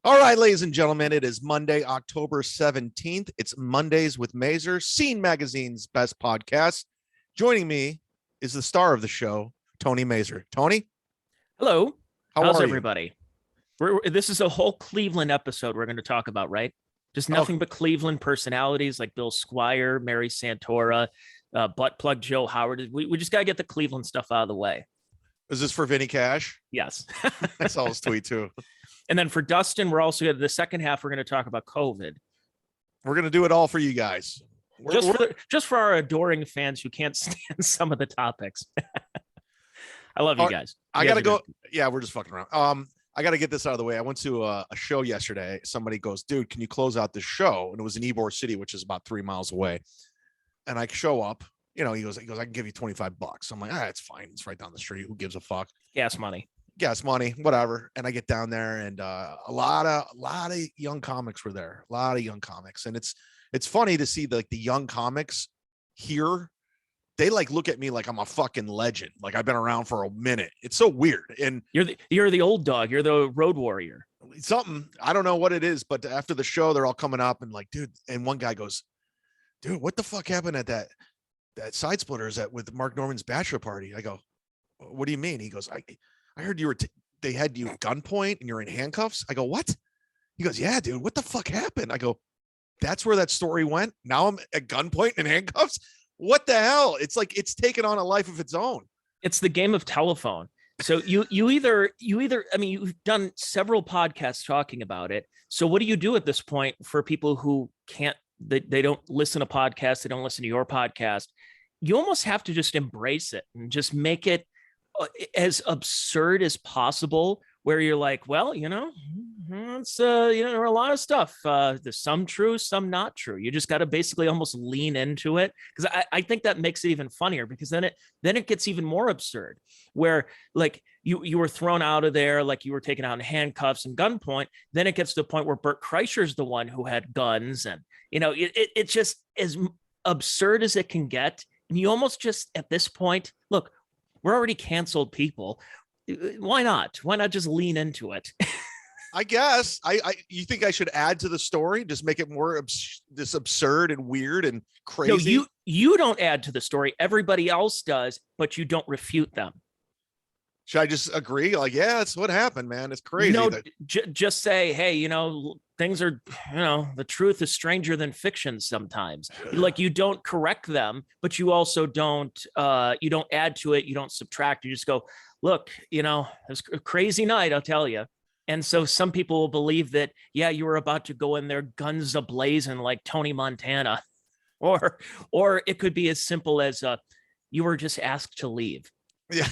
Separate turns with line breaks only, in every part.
All right, ladies and gentlemen, it is Monday, October 17th. It's Mondays with MAZUR, Scene Magazine's best podcast. Joining me is the star of the show, Tony MAZUR. Tony?
Hello.
How
How's
are
everybody? This is a whole Cleveland episode we're going to talk about, right? Just nothing but Cleveland personalities like Bill Squire, Mary Santora, Butt Plug Joe Howard. We just got to get the Cleveland stuff out of the way.
Is this for Vinny Cash?
Yes.
I saw his tweet too.
And then for Dustin, we're also the second half, we're going to talk about COVID.
We're going to do it all for you guys.
Just for our adoring fans who can't stand some of the topics. I love you guys.
I got to go. Yeah, we're just fucking around. I got to get this out of the way. I went to a show yesterday. Somebody goes, dude, can you close out this show? And it was in Ybor City, which is about 3 miles away. And I show up, he goes, I can give you $25. I'm like, it's fine. It's right down the street. Who gives a fuck?
Gas money,
whatever. And I get down there and a lot of young comics were there, a lot of young comics. And it's funny to see the young comics here. They look at me like I'm a fucking legend. Like I've been around for a minute. It's so weird. And
you're the old dog. You're the road warrior.
Something, I don't know what it is, but after the show, they're all coming up and like, dude. And one guy goes, dude, what the fuck happened at that Side Splitters with Mark Norman's bachelor party? I go, what do you mean? He goes, I heard you were, they had you at gunpoint and you're in handcuffs. I go, what? He goes, yeah, dude, what the fuck happened? I go, that's where that story went. Now I'm at gunpoint and handcuffs. What the hell? It's like, it's taken on a life of its own. It's
the game of telephone. So you either, I mean, you've done several podcasts talking about it. So what do you do at this point for people who can't, they don't listen to podcasts, they don't listen to your podcast? You almost have to just embrace it and just make it as absurd as possible, where you're like, well, it's there are a lot of stuff. There's some true, some not true. You just got to basically almost lean into it, because I think that makes it even funnier, because then it gets even more absurd, where like you were thrown out of there, like you were taken out in handcuffs and gunpoint. Then it gets to the point where Bert Kreischer's the one who had guns, and it's just as absurd as it can get. And you almost just at this point, look, we're already canceled people. Why not? Why not just lean into it?
I guess. You think I should add to the story, just make it more this absurd and weird and crazy?
No, you don't add to the story. Everybody else does, but you don't refute them.
Should I just agree? Like, yeah, that's what happened, man. It's crazy.
No, just say, hey, things are, the truth is stranger than fiction sometimes. Like, you don't correct them, but you also don't add to it. You don't subtract. You just go, look, it's a crazy night, I'll tell you. And so some people will believe that, yeah, you were about to go in there guns a-blazing like Tony Montana. Or it could be as simple as you were just asked to leave.
Yeah.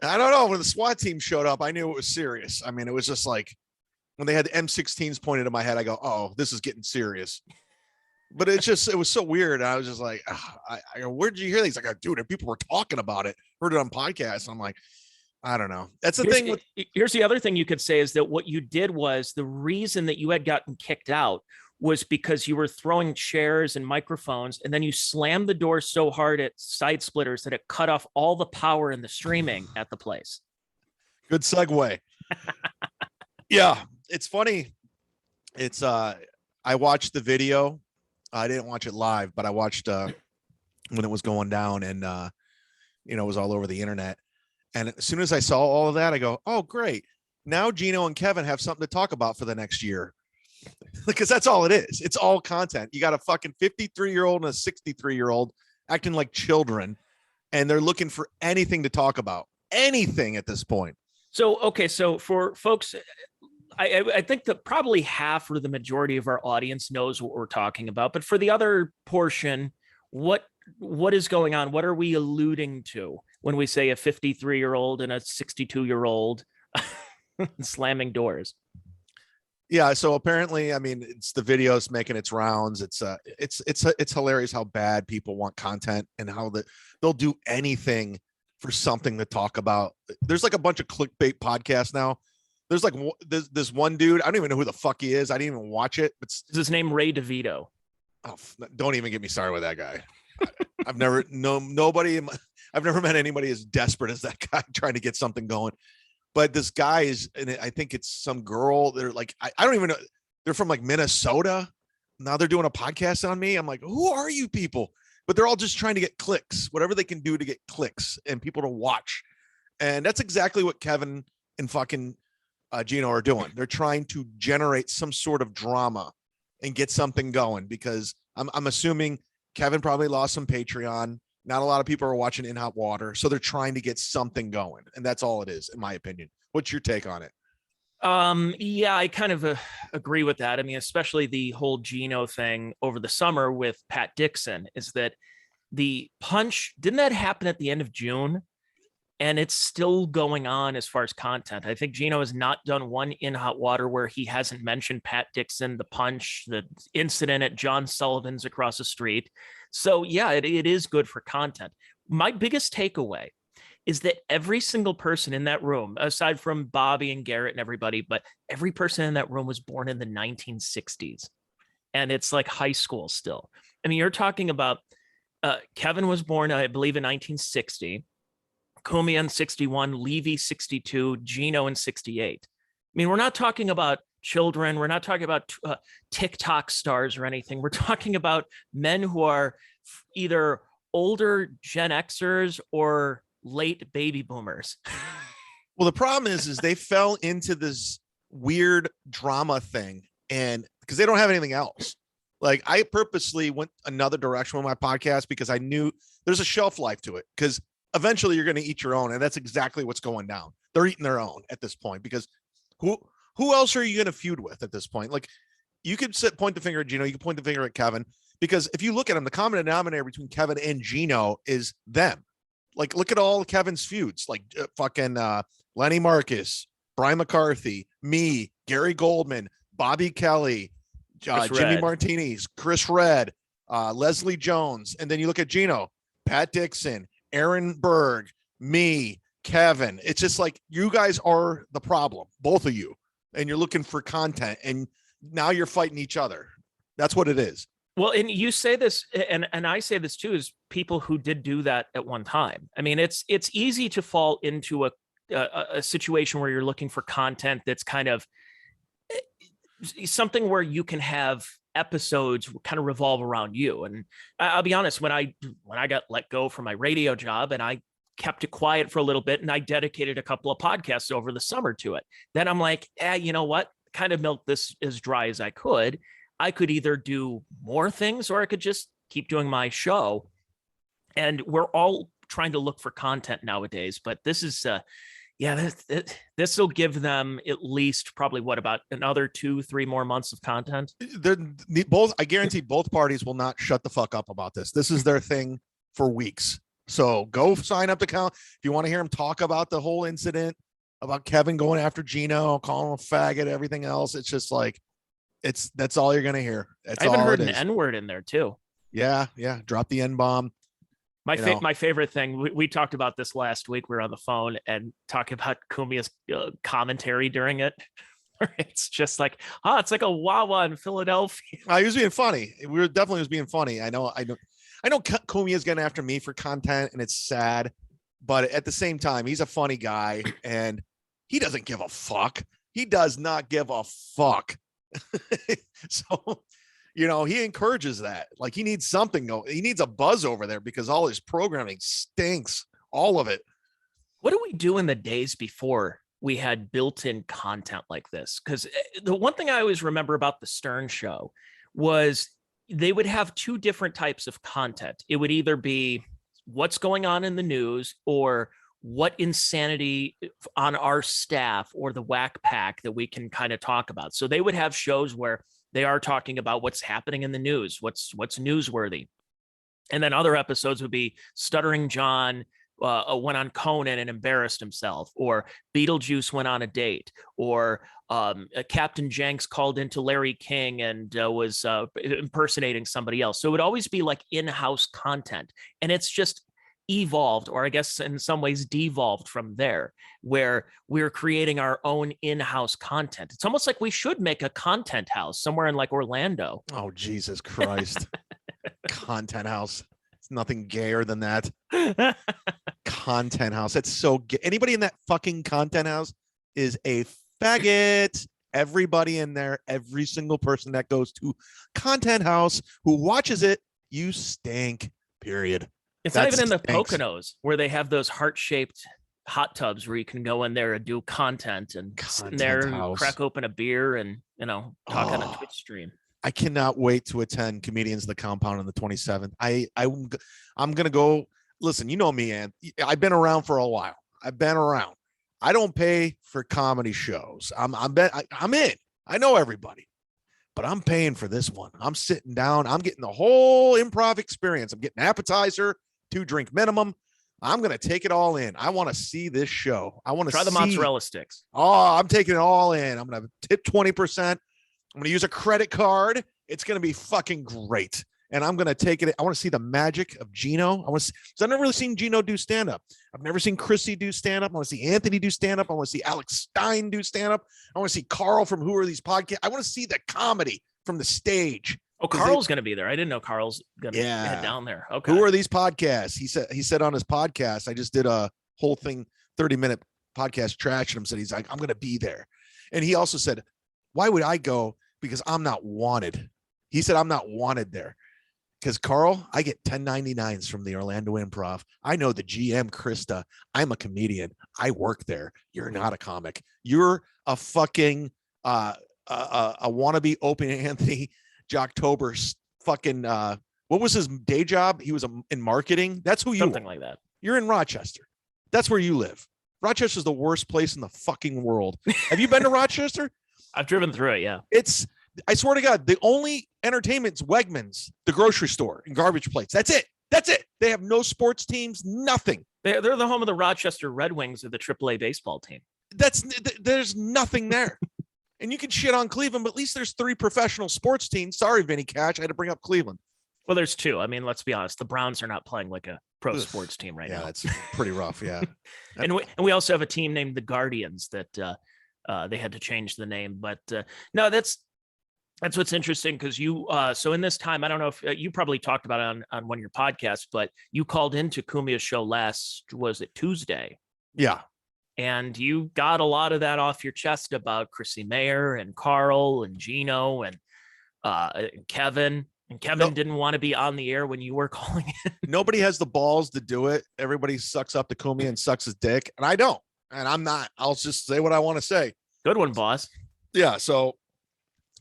I don't know. When the SWAT team showed up, I knew it was serious. I mean, it was just like when they had the M16s pointed at my head, I go, oh, this is getting serious. But it was so weird. I was just like, I go, where did you hear these? Like, dude, people were talking about it, heard it on podcasts. I'm like, I don't know. That's the thing.
Here's the other thing you could say is that what you did was, the reason that you had gotten kicked out was because you were throwing chairs and microphones, and then you slammed the door so hard at Side Splitters that it cut off all the power in the streaming at the place.
Good segue. Yeah, it's funny. It's I watched the video. I didn't watch it live, but I watched when it was going down, and it was all over the internet. And as soon as I saw all of that, I go, oh, great. Now Gino and Kevin have something to talk about for the next year. Because that's all it is. It's all content. You got a fucking 53-year-old and a 63-year-old acting like children, and they're looking for anything to talk about. Anything at this point.
So, okay. So for folks, I think that probably half or the majority of our audience knows what we're talking about. But for the other portion, what is going on? What are we alluding to when we say a 53-year-old and a 62-year-old slamming doors?
Yeah, so apparently, I mean, it's the videos making its rounds. It's hilarious how bad people want content and how they'll do anything for something to talk about. There's like a bunch of clickbait podcasts now. There's like this one dude. I don't even know who the fuck he is. I didn't even watch it. But
is his name Ray DeVito?
Oh, don't even get me started with that guy. I've never met anybody as desperate as that guy trying to get something going. But this guy is, and I think it's some girl. They're like, I don't even know. They're from like Minnesota. Now they're doing a podcast on me. I'm like, who are you people? But they're all just trying to get clicks, whatever they can do to get clicks and people to watch. And that's exactly what Kevin and fucking Gino are doing. They're trying to generate some sort of drama and get something going, because I'm assuming Kevin probably lost some Patreon. Not a lot of people are watching In Hot Water, so they're trying to get something going, and that's all it is, in my opinion. What's your take on it?
Yeah, I kind of agree with that. I mean, especially the whole Gino thing over the summer with Pat Dixon, is that the punch, didn't that happen at the end of June? And it's still going on as far as content. I think Gino has not done one In Hot Water where he hasn't mentioned Pat Dixon, the punch, the incident at John Sullivan's across the street. So yeah, it is good for content. My biggest takeaway is that every single person in that room, aside from Bobby and Garrett and everybody, but every person in that room was born in the 1960s. And it's like high school still. I mean, you're talking about Kevin was born, I believe, in 1960. Cumia in 61, Levy 62, Gino in 68. I mean, we're not talking about children. We're not talking about TikTok stars or anything. We're talking about men who are either older Gen Xers or late baby boomers.
Well, the problem is they fell into this weird drama thing, and because they don't have anything else. Like, I purposely went another direction with my podcast because I knew there's a shelf life to it, because eventually you're going to eat your own, and that's exactly what's going down. They're eating their own at this point, because who else are you going to feud with at this point? Like, you could point the finger at Gino, you can point the finger at Kevin, because if you look at them, the common denominator between Kevin and Gino is them. Like, look at all Kevin's feuds, like fucking Lenny Marcus, Brian McCarthy, me, Gary Goldman, Bobby Kelly, Jimmy Martinez, Chris Red, Leslie Jones. And then you look at Gino, Pat Dixon, Aaron Berg, me, Kevin. It's just like, you guys are the problem, both of you, and you're looking for content, and now you're fighting each other. That's what it is.
Well, and you say this, and I say this too, is people who did do that at one time. I mean, it's easy to fall into a situation where you're looking for content that's kind of something where you can have episodes kind of revolve around you. And I'll be honest, when I got let go from my radio job and I kept it quiet for a little bit and I dedicated a couple of podcasts over the summer to it, then I'm like, you know what? Kind of milk this as dry as I could. I could either do more things or I could just keep doing my show. And we're all trying to look for content nowadays, but this is, this will give them at least probably about another 2-3 more months of content.
They're both, I guarantee both parties will not shut the fuck up about this. This is their thing for weeks. So go sign up to count. If you want to hear them talk about the whole incident, about Kevin going after Gino, calling him a faggot, everything else, it's just like, that's all you're going to hear. I
even heard an N-word in there too.
Yeah. Drop the N-bomb.
My favorite thing, we talked about this last week. We were on the phone and talking about Cumia's commentary during it. It's just like, it's like a Wawa in Philadelphia.
He was being funny. He was being funny. I know Cumia's getting after me for content, and it's sad, but at the same time, he's a funny guy and he doesn't give a fuck. He does not give a fuck. So, he encourages that. Like, he needs something. He needs a buzz over there because all his programming stinks, all of it.
What do we do in the days before we had built-in content like this? Because the one thing I always remember about the Stern Show was they would have two different types of content. It would either be what's going on in the news or what insanity on our staff or the whack pack that we can kind of talk about. So they would have shows where they are talking about what's happening in the news, what's newsworthy. And then other episodes would be Stuttering John went on Conan and embarrassed himself, or Beetlejuice went on a date, or Captain Jenks called into Larry King and was impersonating somebody else. So it would always be like in-house content. And it's just evolved, or I guess in some ways devolved from there, where we're creating our own in-house content. It's almost like we should make a content house somewhere in like Orlando.
Oh, Jesus Christ. Content house. nothing gayer than that. Content house. That's so gay. Anybody in that fucking content house is a faggot. Everybody in there, every single person that goes to content house who watches it, you stink. Period.
It's
That
not even in the
stinks.
Poconos where they have those heart-shaped hot tubs where you can go in there and do content and sit in there and
house.
crack open a beer and, you know, talk on a Twitch stream.
I cannot wait to attend Comedians in the Compound on the 27th. I'm gonna go. Listen, you know me, and I've been around for a while. I've been around. I don't pay for comedy shows. I'm in. I know everybody, but I'm paying for this one. I'm sitting down. I'm getting the whole improv experience. I'm getting appetizer, 2-drink minimum. I'm gonna take it all in. I want to see this show. I want to
try the mozzarella sticks.
Oh, I'm taking it all in. I'm gonna tip 20%. I'm gonna use a credit card. It's gonna be fucking great. And I'm gonna take it. I want to see the magic of Gino. Because I've never really seen Gino do stand-up. I've never seen Chrissy do stand-up. I want to see Anthony do stand-up. I want to see Alex Stein do stand-up. I want to see Carl from Who Are These Podcasts. I want to see the comedy from the stage.
Oh, Carl's gonna be there. I didn't know Carl's gonna head down there. Okay.
Who Are These Podcasts? He said on his podcast, I just did a whole thing, 30-minute podcast trashing him. Said he's like, I'm gonna be there. And he also said, why would I go? Because I'm not wanted. He said, I'm not wanted there. Because Carl, I get 1099s from the Orlando Improv. I know the GM, Krista. I'm a comedian. I work there. You're not a comic. You're a fucking a wannabe Opie Anthony Jocktober fucking what was his day job? He was in marketing. That's who you
something
are.
like that.
You're in Rochester. That's where you live. Rochester's the worst place in the fucking world. Have you been to Rochester?
I've driven through it. Yeah.
I swear to God, the only entertainment's Wegmans, the grocery store, and garbage plates. That's it. That's it. They have no sports teams, nothing.
They're the home of the Rochester Red Wings of the AAA baseball team.
There's nothing there. And you can shit on Cleveland, but at least there's 3 professional sports teams. Sorry, Vinny Catch. I had to bring up Cleveland.
Well, there's 2. I mean, let's be honest. The Browns are not playing like a pro sports team right now.
Yeah, that's pretty rough. Yeah.
and we also have a team named the Guardians that they had to change the name. But no, that's what's interesting because you so in this time, I don't know if you probably talked about it on one of your podcasts, but you called into Kumia's show was it Tuesday?
Yeah.
And you got a lot of that off your chest about Chrissy Mayer and Carl and Gino and Kevin. And Kevin didn't want to be on the air when you were calling in.
Nobody has the balls to do it. Everybody sucks up to Kumia and sucks his dick. And I don't. And I'm not. I'll just say what I want to say.
Good one, boss.
Yeah. So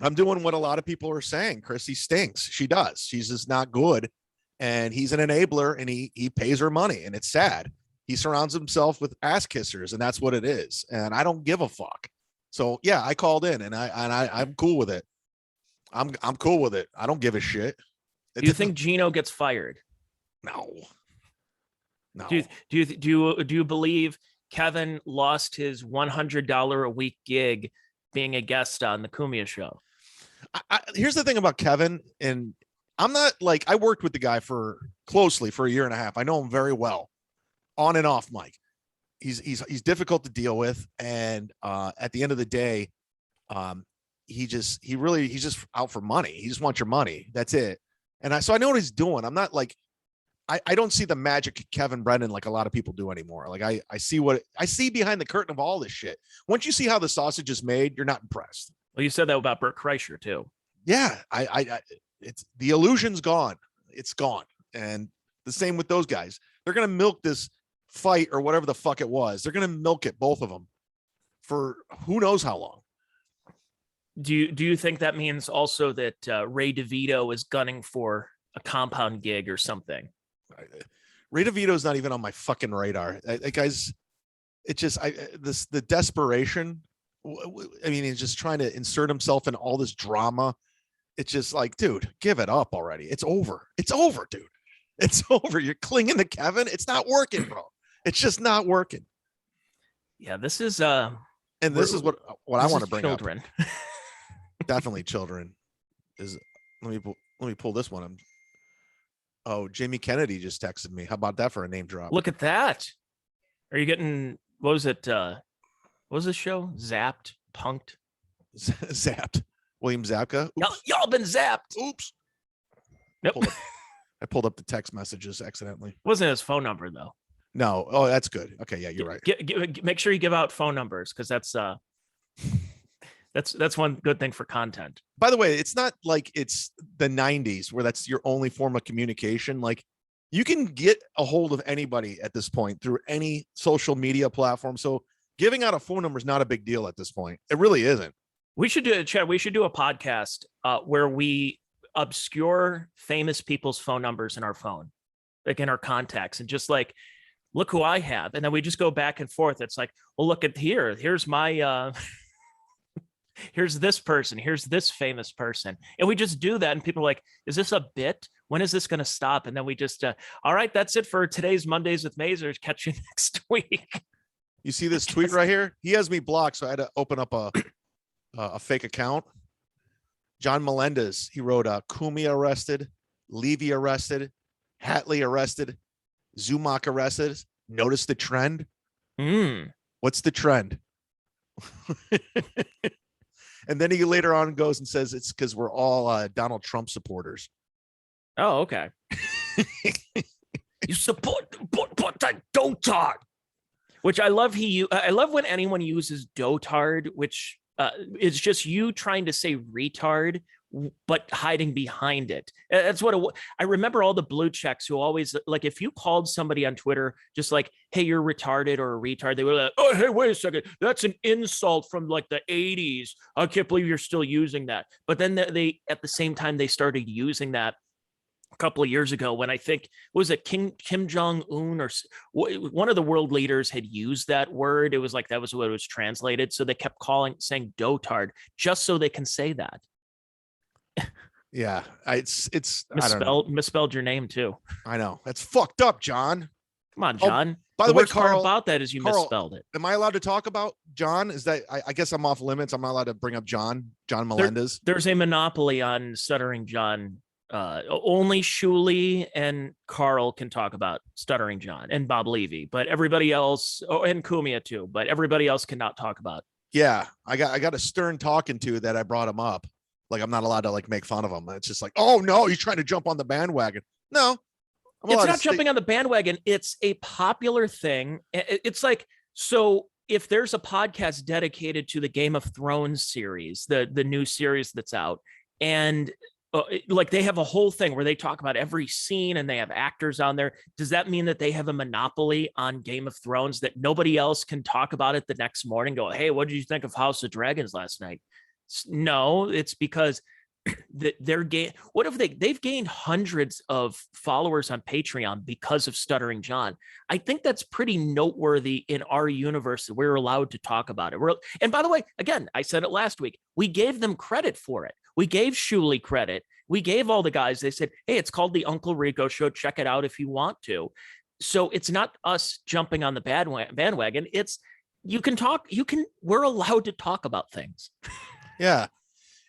I'm doing what a lot of people are saying. Chrissy stinks. She does. She's just not good. And he's an enabler and he pays her money. And it's sad. He surrounds himself with ass kissers, and that's what it is. And I don't give a fuck. So yeah, I called in and I'm cool with it. I'm cool with it. I don't give a shit.
Do you think Gino gets fired?
No.
Do you believe Kevin lost his $100 a week gig being a guest on the Kumia show?
Here's the thing about Kevin, and I'm not like, I worked with the guy closely for a year and a half. I know him very well, on and off mic. He's difficult to deal with, and at the end of the day, he's just out for money. He just wants your money. That's it. And so I know what he's doing. I'm not like, I don't see the magic Kevin Brennan like a lot of people do anymore. Like I see behind the curtain of all this shit. Once you see how the sausage is made, you're not impressed.
Well, you said that about Bert Kreischer too.
Yeah, it's the illusion's gone. It's gone. And the same with those guys. They're gonna milk this fight or whatever the fuck it was. They're gonna milk it, both of them, for who knows how long.
Do you think that means also that Ray DeVito is gunning for a compound gig or something?
Ray DeVito's not even on my fucking radar. Guys, it's just the desperation. I mean, he's just trying to insert himself in all this drama. It's just like, dude, give it up already. It's over. It's over, dude. It's over. You're clinging to Kevin. It's not working, bro. It's just not working.
Yeah, this is
and this is what I want to bring
children.
up. Definitely children. Let me pull this one. Oh, Jamie Kennedy just texted me. How about that for a name drop?
Look at that. Are you getting, what was it? What was this show? Zapped? Punked?
Zapped. William Zabka.
Y'all been zapped.
Oops.
Nope.
I pulled up the text messages accidentally.
Wasn't his phone number though.
No. Oh, that's good. Okay, yeah, you're right.
Make sure you give out phone numbers because that's one good thing for content.
By the way, it's not like it's the 90s where that's your only form of communication. Like you can get a hold of anybody at this point through any social media platform. So giving out a phone number is not a big deal at this point. It really isn't.
We should do a chat. We should do a podcast where we obscure famous people's phone numbers in our phone, like in our contacts, and just like, look who I have. And then we just go back and forth. It's like, well, look at here. Here's my here's this person, here's this famous person. And we just do that. And people are like, is this a bit? When is this going to stop? And then we just, all right, that's it for today's Mondays with Mazur. Catch you next week.
You see this tweet right here? He has me blocked, so I had to open up a fake account. John Melendez, he wrote, Kumi arrested, Levy arrested, Hatley arrested, Zumock arrested. Notice the trend? What's the trend? And then he later on goes and says it's because we're all Donald Trump supporters.
Oh, okay. You support that dotard, which I love. I love when anyone uses dotard, which is just you trying to say retard, but hiding behind it. That's what I remember. All the blue checks who always like, if you called somebody on Twitter just like, hey, you're retarded or a retard, they were like, oh, hey, wait a second, that's an insult from like the 80s. I can't believe you're still using that. But then they at the same time they started using that a couple of years ago when I think was it Kim Jong-un or one of the world leaders had used that word. It was like that was what it was translated. So they kept saying dotard just so they can say that.
Yeah, it's
misspelled your name too.
I know. That's fucked up, John.
Come on, John.
By the way,
worst part
Carl,
about that is you misspelled it.
Am I allowed to talk about John? Is that I guess I'm off limits. I'm not allowed to bring up John Melendez.
There's a monopoly on Stuttering John. Only Shuley and Carl can talk about Stuttering John and Bob Levy, but everybody else, and Kumia too, but everybody else cannot talk about.
Yeah, I got a stern talking to that I brought him up. Like I'm not allowed to like make fun of him. It's just like, oh no, he's trying to jump on the bandwagon. No,
it's not jumping on the bandwagon. It's a popular thing. It's like, so if there's a podcast dedicated to the Game of Thrones series, the new series that's out, and like they have a whole thing where they talk about every scene and they have actors on there. Does that mean that they have a monopoly on Game of Thrones that nobody else can talk about it the next morning? Go, hey, what did you think of House of Dragons last night? No, it's because what if they've gained hundreds of followers on Patreon because of Stuttering John. I think that's pretty noteworthy in our universe that we're allowed to talk about it. And by the way, again, I said it last week, we gave them credit for it. We gave Shuley credit. We gave all the guys, they said, hey, it's called the Uncle Rico Show. Check it out if you want to. So it's not us jumping on the bandwagon. It's we're allowed to talk about things.
Yeah.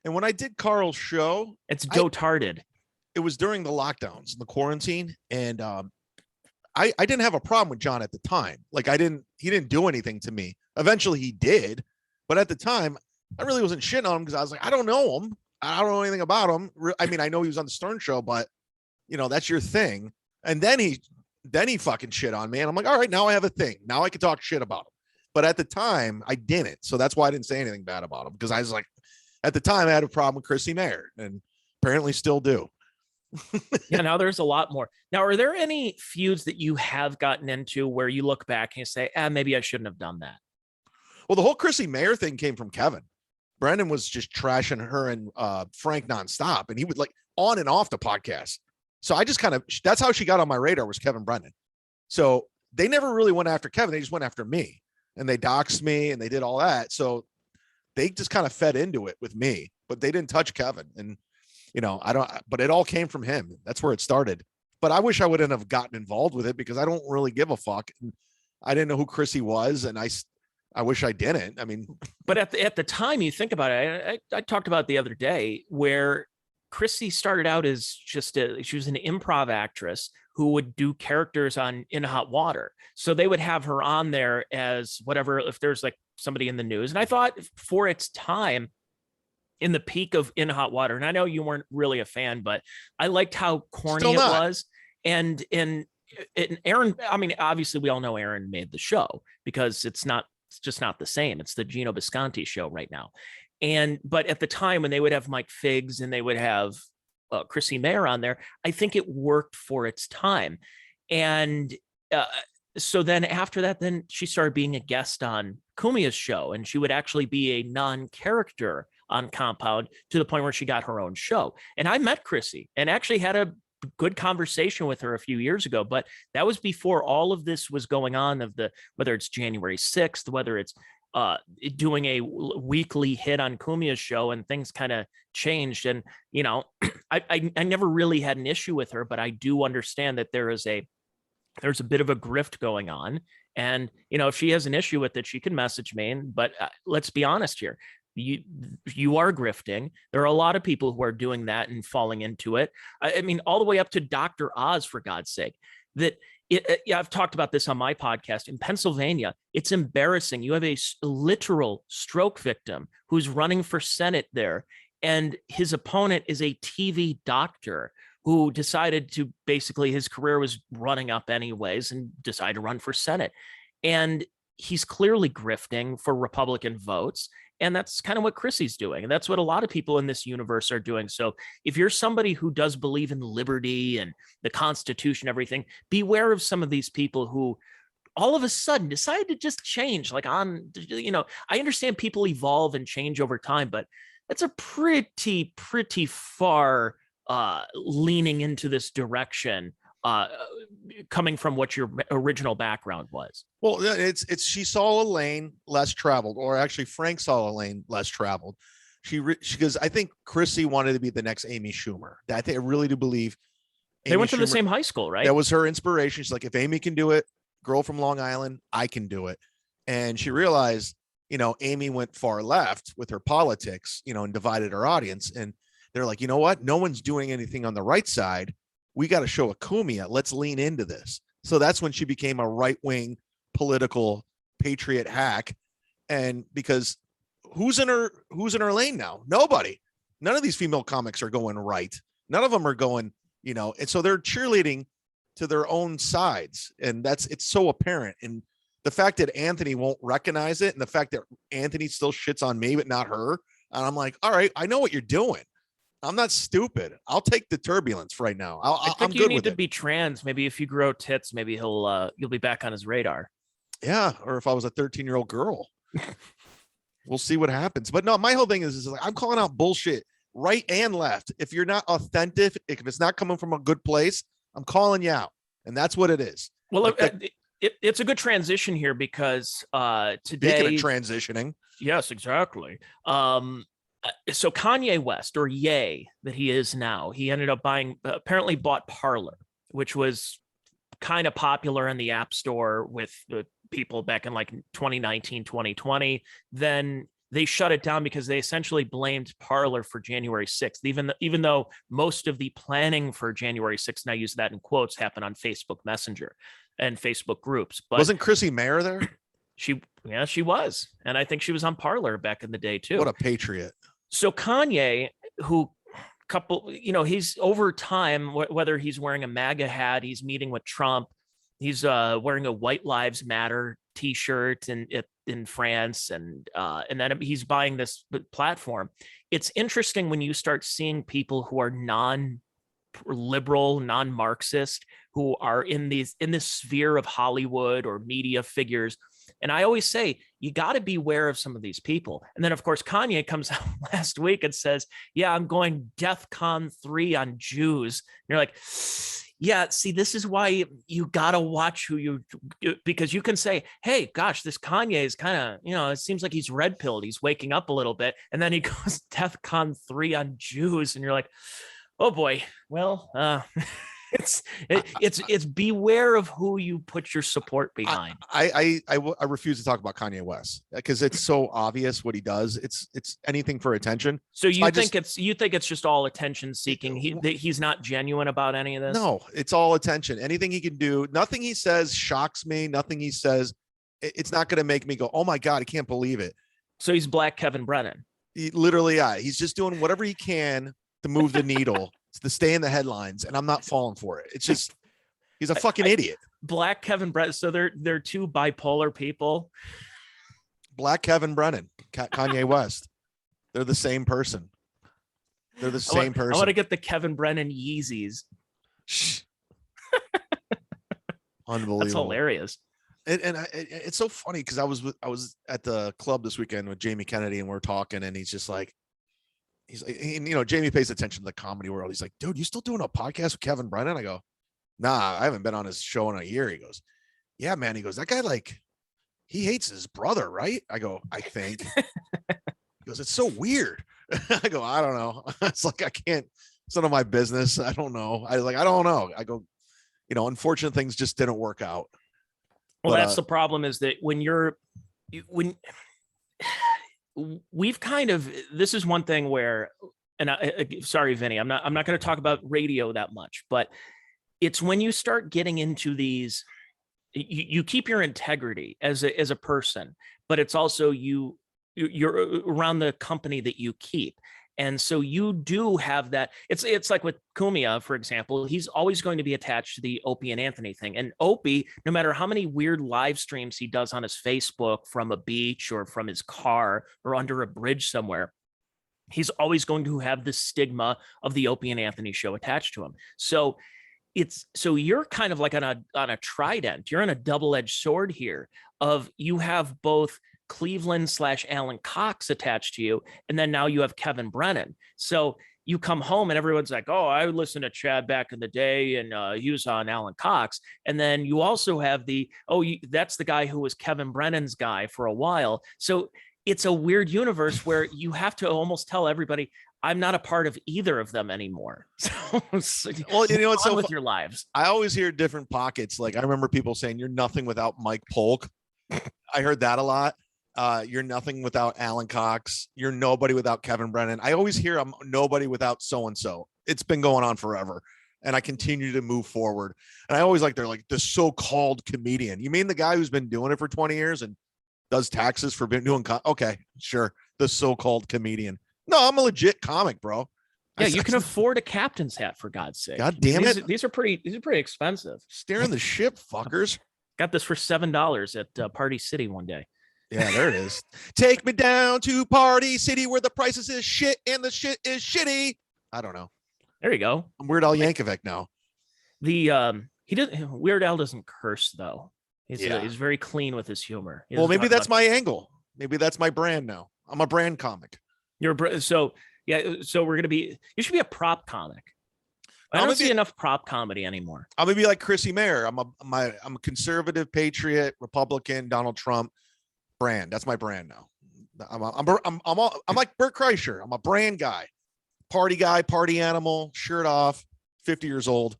And when I did Carl's show,
it's dotarded.
It was during the lockdowns, the quarantine. And I didn't have a problem with John at the time. Like he didn't do anything to me. Eventually he did. But at the time, I really wasn't shitting on him because I was like, I don't know him. I don't know anything about him. I mean, I know he was on the Stern Show, but that's your thing. And then he fucking shit on me. And I'm like, all right, now I have a thing. Now I can talk shit about him. But at the time I didn't. So that's why I didn't say anything bad about him, because I was like, at the time I had a problem with Chrissy Mayer and apparently still do.
Yeah, now there's a lot more. Now, are there any feuds that you have gotten into where you look back and you say, maybe I shouldn't have done that?
Well, the whole Chrissy Mayer thing came from Kevin. Brendan was just trashing her and Frank nonstop. And he would like on and off the podcast. So I just that's how she got on my radar, was Kevin Brendan. So they never really went after Kevin. They just went after me, and they doxed me and they did all that. So they just kind of fed into it with me, but they didn't touch Kevin. And, but it all came from him. That's where it started. But I wish I wouldn't have gotten involved with it because I don't really give a fuck. And I didn't know who Chrissy was. And I wish I didn't. I mean,
but at the time you think about it, I talked about it the other day where Chrissy started out as she was an improv actress who would do characters on In Hot Water. So they would have her on there as whatever, if there's like somebody in the news. And I thought for its time, in the peak of In Hot Water, and I know you weren't really a fan, but I liked how corny
Still
it
not.
was. And Aaron, I mean, obviously we all know Aaron made the show because it's just not the same. It's the Gino Bisconti show right now. But at the time when they would have Mike Figs and they would have Chrissy Mayer on there, I think it worked for its time. And so then after that, then she started being a guest on Kumia's show, and she would actually be a non-character on Compound to the point where she got her own show. And I met Chrissy and actually had a good conversation with her a few years ago, but that was before all of this was going on, of whether it's January 6th, whether it's doing a weekly hit on Kumia's show, and things kind of changed. And, you know, I never really had an issue with her, but I do understand that there's a bit of a grift going on. And, you know, if she has an issue with it, she can message me. But let's be honest here. You are grifting. There are a lot of people who are doing that and falling into it. I mean, all the way up to Dr. Oz, for God's sake. I've talked about this on my podcast. In Pennsylvania, it's embarrassing. You have a literal stroke victim who's running for Senate there, and his opponent is a TV doctor who decided to, basically, his career was running up anyways, and decided to run for Senate. And he's clearly grifting for Republican votes. And that's kind of what Chrissy's doing. And that's what a lot of people in this universe are doing. So if you're somebody who does believe in liberty and the Constitution, everything, beware of some of these people who all of a sudden decide to just change. Like, you know, I understand people evolve and change over time, but that's a pretty far leaning into this direction, coming from what your original background was.
Well, it's she saw a lane less traveled, or actually Frank saw a lane less traveled. Because I think Chrissy wanted to be the next Amy Schumer. I really do believe
they went to the same high school, right?
That was her inspiration. She's like, if Amy can do it, girl from Long Island, I can do it. And she realized, you know, Amy went far left with her politics, you know, and divided her audience. And they're like, you know what? No one's doing anything on the right side. We got to show a Kumia. Let's lean into this. So that's when she became a right-wing political patriot hack. And because who's in her lane now? Nobody. None of these female comics are going right. None of them are going, you know, and so they're cheerleading to their own sides. And it's so apparent. And the fact that Anthony won't recognize it, and the fact that Anthony still shits on me, but not her. And I'm like, all right, I know what you're doing. I'm not stupid. I'll take the turbulence right now.
I think you need to be trans. Maybe if you grow tits, maybe you'll be back on his radar.
Yeah. Or if I was a 13-year-old girl, we'll see what happens. But no, my whole thing is like, I'm calling out bullshit right and left. If you're not authentic, if it's not coming from a good place, I'm calling you out. And that's what it is.
Well, like it's a good transition here because today.
Speaking of transitioning.
Yes, exactly. So Kanye West, or Ye that he is now, he ended up apparently bought Parler, which was kind of popular in the App Store with the people back in like 2019, 2020. Then they shut it down because they essentially blamed Parler for January 6th, even though most of the planning for January 6th, and I use that in quotes, happened on Facebook Messenger and Facebook groups. But
wasn't Chrissy Mayer there?
She was. And I think she was on Parler back in the day too.
What a patriot. So
Kanye, he's over time, whether he's wearing a MAGA hat, he's meeting with Trump, he's wearing a White Lives Matter t-shirt in France, and then he's buying this platform. It's interesting when you start seeing people who are non-liberal, non-Marxist, who are in this sphere of Hollywood or media figures. And I always say, you got to beware of some of these people. And then, of course, Kanye comes out last week and says, yeah, I'm going DEFCON 3 on Jews. And you're like, yeah, see, this is why you got to watch because you can say, hey, gosh, this Kanye is kind of, it seems like he's red pilled. He's waking up a little bit. And then he goes DEFCON 3 on Jews. And you're like, oh boy, well, it's beware of who you put your support behind.
I refuse to talk about Kanye West because it's so obvious what he does. It's anything for attention.
So you think it's just all attention seeking. He's not genuine about any of this.
No, it's all attention. Anything he can do, nothing he says shocks me. Nothing he says, it's not going to make me go, oh my God, I can't believe it.
So he's Black Kevin Brennan.
literally, yeah, he's just doing whatever he can to move the needle to stay in the headlines, and I'm not falling for it. It's just he's a fucking idiot.
Black Kevin Brett. So they're two bipolar people.
Black Kevin Brennan, Kanye West. They're the same person. They're the same person.
I want to get the Kevin Brennan Yeezys.
Unbelievable.
That's hilarious.
And it's so funny because I was at the club this weekend with Jamie Kennedy, and we're talking, and he's like, and, you know, Jamie pays attention to the comedy world. He's like, dude, you still doing a podcast with Kevin Brennan? I go, nah, I haven't been on his show in a year. He goes, yeah, man. He goes, that guy, like, he hates his brother, right? I go, I think. He goes, it's so weird. I go, I don't know. It's like, I can't, it's none of my business. I don't know. I don't know. I go, you know, unfortunate things just didn't work out.
Well, that's the problem, is that when we've kind of, this is one thing where, and sorry, Vinny, I'm not going to talk about radio that much, but it's when you start getting into these, you keep your integrity as a person, but it's also you're around the company that you keep. And so you do have that. It's like with Cumia, for example, he's always going to be attached to the Opie and Anthony thing. And Opie, no matter how many weird live streams he does on his Facebook from a beach or from his car or under a bridge somewhere, he's always going to have the stigma of the Opie and Anthony show attached to him. So you're kind of like on a trident. You're on a double-edged sword here of, you have both Cleveland/Alan Cox attached to you, and then now you have Kevin Brennan. So you come home and everyone's like, oh, I listened to Chad back in the day, and he was on Alan Cox. And then you also have that's the guy who was Kevin Brennan's guy for a while. So it's a weird universe where you have to almost tell everybody, I'm not a part of either of them anymore. So
well, you know, it's so
with your lives.
I always hear different pockets. Like, I remember people saying, you're nothing without Mike Polk. I heard that a lot. You're nothing without Alan Cox. You're nobody without Kevin Brennan. I always hear I'm nobody without so-and-so. It's been going on forever. And I continue to move forward. And I always they're like, the so-called comedian. You mean the guy who's been doing it for 20 years and does taxes for doing, okay, sure. The so-called comedian. No, I'm a legit comic, bro.
Yeah, you can afford a captain's hat, for God's sake.
God damn it.
These are pretty expensive.
Steering the ship, fuckers.
Got this for $7 at Party City one day.
Yeah, there it is. Take me down to Party City where the prices is shit and the shit is shitty. I don't know.
There you go.
I'm Weird Al Yankovic now.
Weird Al doesn't curse though. He's very clean with his humor.
Well, maybe that's my angle. Maybe that's my brand now. I'm a brand comic.
So we're gonna be. You should be a prop comic. I don't see enough prop comedy anymore. I'm
gonna be like Chrissy Mayer. I'm a conservative patriot, Republican, Donald Trump brand. That's my brand now. I'm like Bert Kreischer. I'm a brand guy, party animal, shirt off, 50 years old.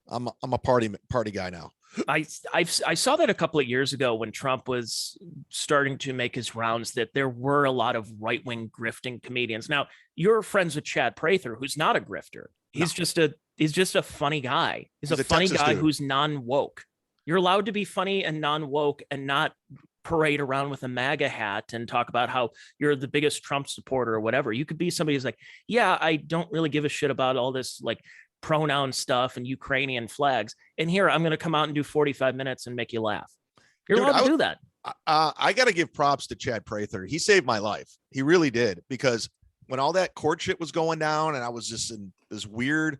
I'm a party guy now.
I saw that a couple of years ago when Trump was starting to make his rounds, that there were a lot of right-wing grifting comedians. Now, you're friends with Chad Prather, who's not a grifter. He's just a funny guy. He's a funny Texas guy dude. Who's non-woke. You're allowed to be funny and non-woke and not parade around with a MAGA hat and talk about how you're the biggest Trump supporter or whatever. You could be somebody who's like, yeah, I don't really give a shit about all this like pronoun stuff and Ukrainian flags. And here I'm going to come out and do 45 minutes and make you laugh. You're allowed to do that.
I got to give props to Chad Prather. He saved my life. He really did, because when all that court shit was going down and I was just in this weird,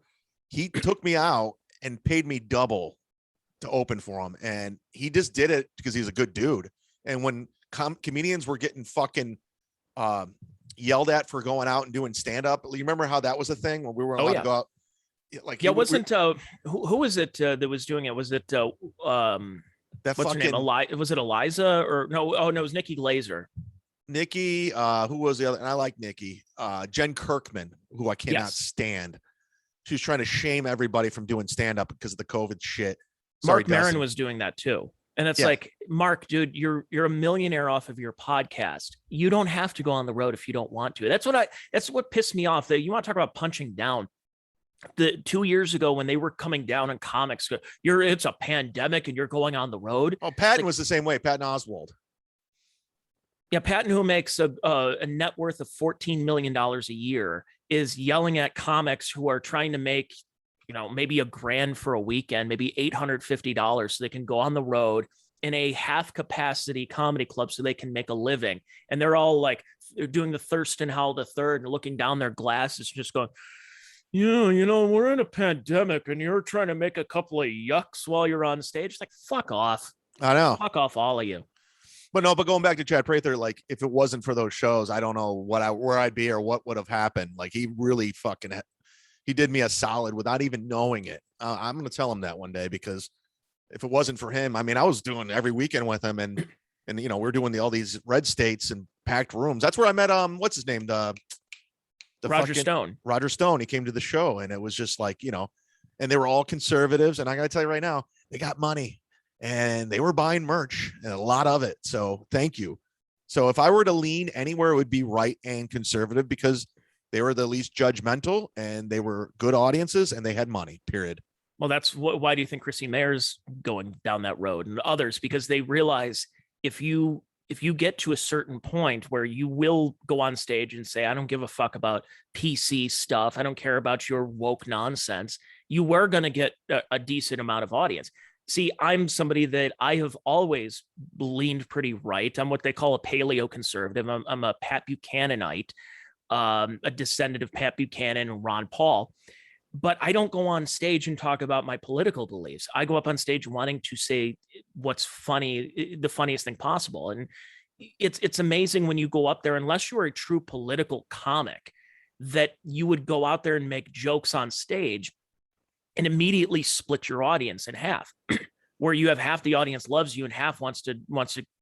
he took me out and paid me double to open for him. And he just did it because he's a good dude. And when comedians were getting fucking yelled at for going out and doing stand-up, you remember how that was a thing when we were allowed to go out? Like, who
was it that was doing it? Was it that what's her name? Was it Eliza or no? Oh no, it was Nikki Glazer.
Nikki, who was the other? And I like Nikki. Jen Kirkman, who I cannot stand. She was trying to shame everybody from doing stand-up because of the COVID shit.
Mark Maron was doing that too. And it's like, Mark, dude, you're a millionaire off of your podcast. You don't have to go on the road if you don't want to. That's what pissed me off. That you want to talk about punching down. The 2 years ago when they were coming down on comics, it's a pandemic and you're going on the road.
Oh, Patton was the same way. Patton Oswalt.
Yeah, Patton, who makes a net worth of $14 million a year, is yelling at comics who are trying to make, maybe $1,000 for a weekend, maybe $850 so they can go on the road in a half capacity comedy club so they can make a living. And they're all like, they're doing the Thurston Howell III and looking down their glasses, just going, we're in a pandemic and you're trying to make a couple of yucks while you're on stage. It's like, fuck off.
I know.
Fuck off, all of you.
But going back to Chad Prather, like if it wasn't for those shows, I don't know where I'd be or what would have happened. Like he really he did me a solid without even knowing it. I'm going to tell him that one day, because if it wasn't for him, I mean, I was doing every weekend with him, and we're doing all these red states and packed rooms. That's where I met what's his name, the
Roger Stone.
Roger Stone. He came to the show, and it was just like, and they were all conservatives, and I got to tell you right now, they got money. And they were buying merch, and a lot of it. So thank you. So if I were to lean anywhere, it would be right and conservative, because they were the least judgmental and they were good audiences and they had money, period.
Well, that's why do you think Chrissy Mayer's going down that road, and others? Because they realize if you get to a certain point where you will go on stage and say, I don't give a fuck about PC stuff, I don't care about your woke nonsense, you are going to get a decent amount of audience. See, I'm somebody that I have always leaned pretty right. I'm what they call a paleo conservative. I'm a Pat Buchananite, a descendant of Pat Buchanan and Ron Paul. But I don't go on stage and talk about my political beliefs. I go up on stage wanting to say what's funny, the funniest thing possible. And it's amazing when you go up there, unless you're a true political comic, that you would go out there and make jokes on stage and immediately split your audience in half, where you have half the audience loves you and half wants to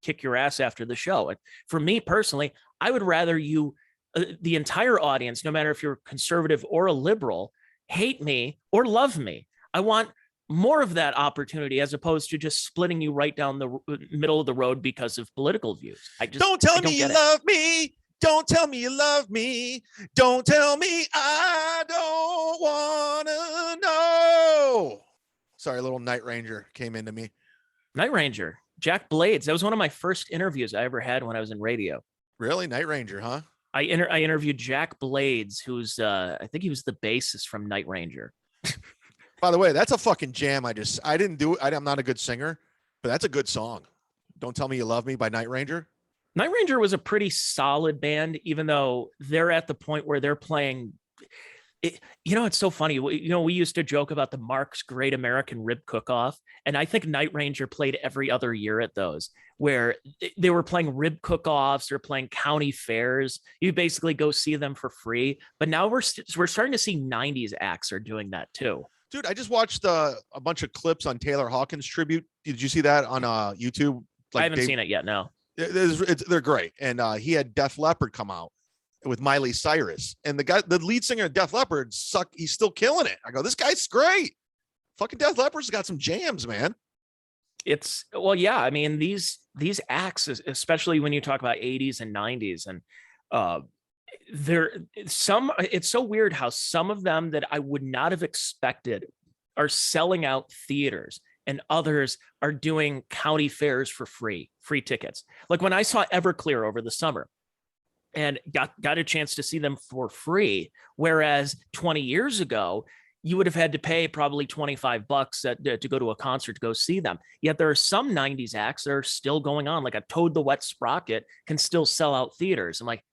kick your ass after the show. And for me personally, I would rather you, the entire audience, no matter if you're conservative or a liberal, hate me or love me. I want more of that opportunity, as opposed to just splitting you right down the middle of the road because of political views.
Don't tell me you love me. Don't tell me you love me. Don't tell me I don't want to know. Sorry, a little Night Ranger came into me.
Night Ranger, Jack Blades. That was one of my first interviews I ever had when I was in radio.
Really? Night Ranger, huh?
I interviewed Jack Blades, who's I think he was the bassist from Night Ranger.
By the way, that's a fucking jam. I didn't do it. I'm not a good singer, but that's a good song. Don't Tell Me You Love Me by Night Ranger.
Night Ranger was a pretty solid band, even though they're at the point where they're playing. It's so funny. We used to joke about the Mark's Great American Rib Cook-Off, and I think Night Ranger played every other year at those, where they were playing rib cook-offs, they're playing county fairs. You basically go see them for free. But now we're starting to see 90s acts are doing that too.
Dude, I just watched a bunch of clips on Taylor Hawkins tribute. Did you see that on YouTube?
I haven't seen it yet. No.
They're great. And he had Def Leppard come out with Miley Cyrus, and the lead singer of Def Leppard he's still killing it. I go, this guy's great. Fucking Def Leppard's got some jams, man.
I mean, these acts, especially when you talk about 80s and 90s, and it's so weird how some of them that I would not have expected are selling out theaters, and others are doing county fairs for free tickets. Like when I saw Everclear over the summer and got a chance to see them for free, whereas 20 years ago, you would have had to pay probably $25 to go to a concert to go see them. Yet there are some 90s acts that are still going on, like a Toad the Wet Sprocket can still sell out theaters. I'm like,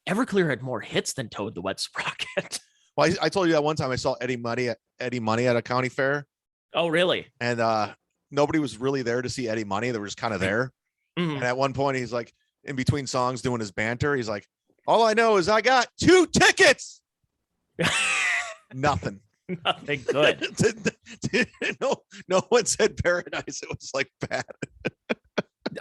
Everclear had more hits than Toad the Wet Sprocket.
Well, I told you that one time I saw Eddie Money at a county fair.
Oh, really?
And nobody was really there to see Eddie Money. They were just kind of there. Mm-hmm. And at one point, he's like, in between songs doing his banter, he's like, all I know is I got 2 tickets. Nothing.
Nothing good.
No one said Paradise. It was like bad.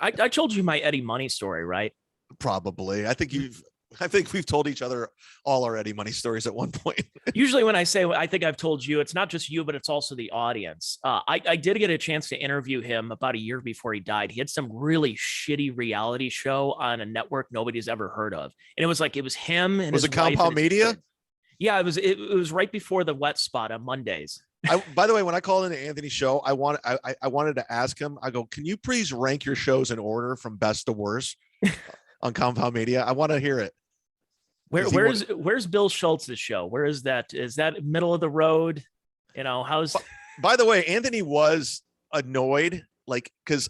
I told you my Eddie Money story, right?
Probably. I think we've told each other all our Eddie Money stories at one point.
Usually when I say I think I've told you, it's not just you, but it's also the audience. I did get a chance to interview him about a year before he died. He had some really shitty reality show on a network nobody's ever heard of. And it was him and
was it Compound Media?
Yeah, it was right before the Wet Spot on Mondays.
By the way, when I called into Anthony's show, I wanted to ask him, I go, can you please rank your shows in order from best to worst? on Compound Media? I want to hear it.
Where's Bill Schultz's show? Where is that? Is that middle of the road? You know, how's
By the way, Anthony was annoyed, like, because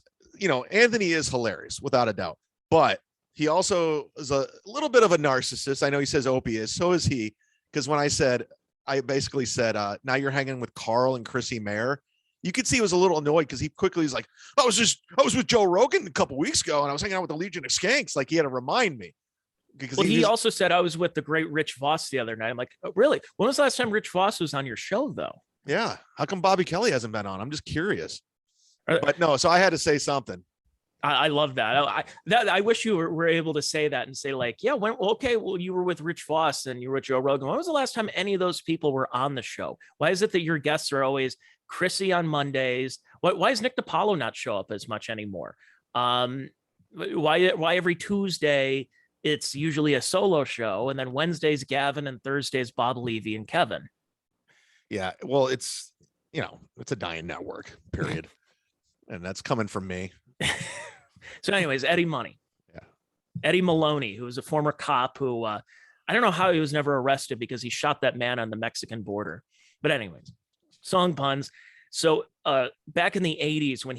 Anthony is hilarious without a doubt, but he also is a little bit of a narcissist. I know he says Opie is, so is he. Because when I basically said, now you're hanging with Carl and Chrissy Mayer, you could see he was a little annoyed because he quickly was like, I was with Joe Rogan a couple weeks ago and I was hanging out with the Legion of Skanks. Like he had to remind me. Because
he also said I was with the great Rich Voss the other night. I'm like, oh, really? When was the last time Rich Voss was on your show, though?
Yeah. How come Bobby Kelly hasn't been on? I'm just curious. But no, so I had to say something.
I love that. I wish you were able to say that and say like, yeah, you were with Rich Voss and you were with Joe Rogan. When was the last time any of those people were on the show? Why is it that your guests are always Chrissy on Mondays? Why does Nick DiPaolo not show up as much anymore? Why every Tuesday it's usually a solo show, and then Wednesdays Gavin and Thursdays Bob Levy and Kevin?
Yeah, well, it's a dying network, period. And that's coming from me.
So anyways, Eddie Money.
Yeah.
Eddie Maloney, who was a former cop who I don't know how he was never arrested because he shot that man on the Mexican border. But anyways, song puns. So back in the 80s, when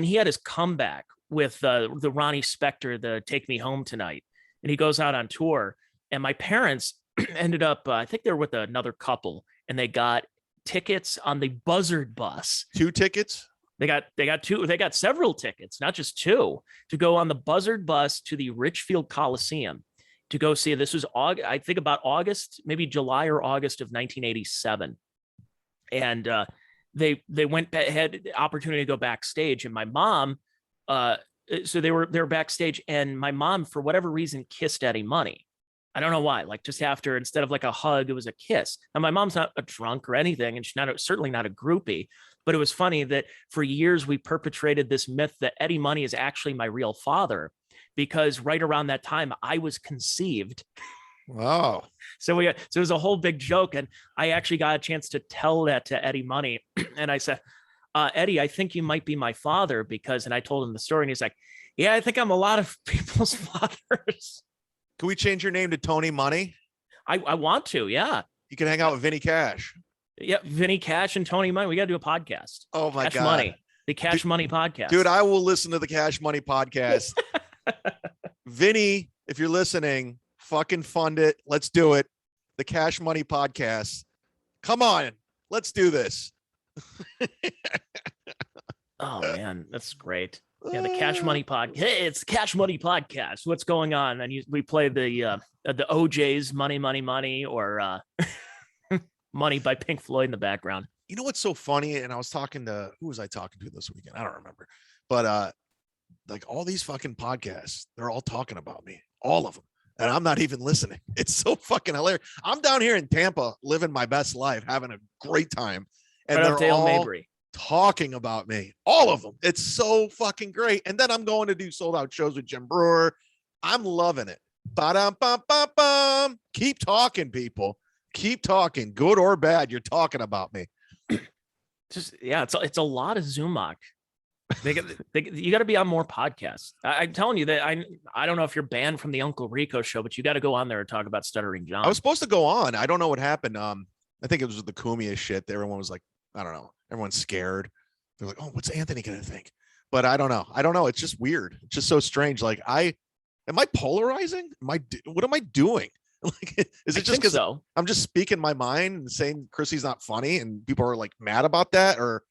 he had his comeback with the Ronnie Spector, the Take Me Home Tonight, and he goes out on tour, and my parents ended up, I think they were with another couple, and they got tickets on the Buzzard bus.
2 tickets?
They got several tickets, not just 2, to go on the Buzzard bus to the Richfield Coliseum to go see. This was I think about August, maybe July or August of 1987. And they had the opportunity to go backstage, and my mom, so they were backstage, and my mom, for whatever reason, kissed Eddie Money. I don't know why, like just after, instead of like a hug, it was a kiss. And my mom's not a drunk or anything, and she's certainly not a groupie, but it was funny that for years we perpetrated this myth that Eddie Money is actually my real father, because right around that time I was conceived.
Wow.
So it was a whole big joke. And I actually got a chance to tell that to Eddie Money. And I said, Eddie, I think you might be my father, and I told him the story, and he's like, yeah, I think I'm a lot of people's fathers.
Can we change your name to Tony Money?
I want to, yeah.
You can hang out with Vinny Cash.
Yeah, Vinny Cash and Tony Money. We got to do a podcast.
Oh my
Cash
God.
Money. The Cash Money podcast.
Dude, I will listen to the Cash Money podcast. Vinny, if you're listening, fucking fund it. Let's do it. The Cash Money podcast. Come on. Let's do this.
Oh man, that's great. Yeah, the Cash Money podcast. Hey, it's Cash Money podcast. What's going on? And we play the OJ's Money, Money, Money, or Money by Pink Floyd in the background.
You know what's so funny? And I was talking to, who was I talking to this weekend? I don't remember. But like all these fucking podcasts, they're all talking about me, all of them. And I'm not even listening. It's so fucking hilarious. I'm down here in Tampa living my best life, having a great time. And
right,
they're all Mabry talking about me, all of them. It's so fucking great. And then I'm going to do sold out shows with Jim Brewer. I'm loving it. Ba-dum-bum-bum-bum. Keep talking, people. Keep talking, good or bad. You're talking about me.
Just it's a lot of Zumock. You got to be on more podcasts. I'm telling you that I don't know if you're banned from the Uncle Rico show, but you got to go on there and talk about Stuttering John.
I was supposed to go on. I don't know what happened. I think it was the Cumia shit. Everyone was like, I don't know. Everyone's scared. They're like, oh, what's Anthony going to think? But I don't know. It's just weird. It's just so strange. Like am I polarizing? What am I doing? Like, is it just because I'm just speaking my mind and saying Chrissy's not funny and people are like mad about that? Or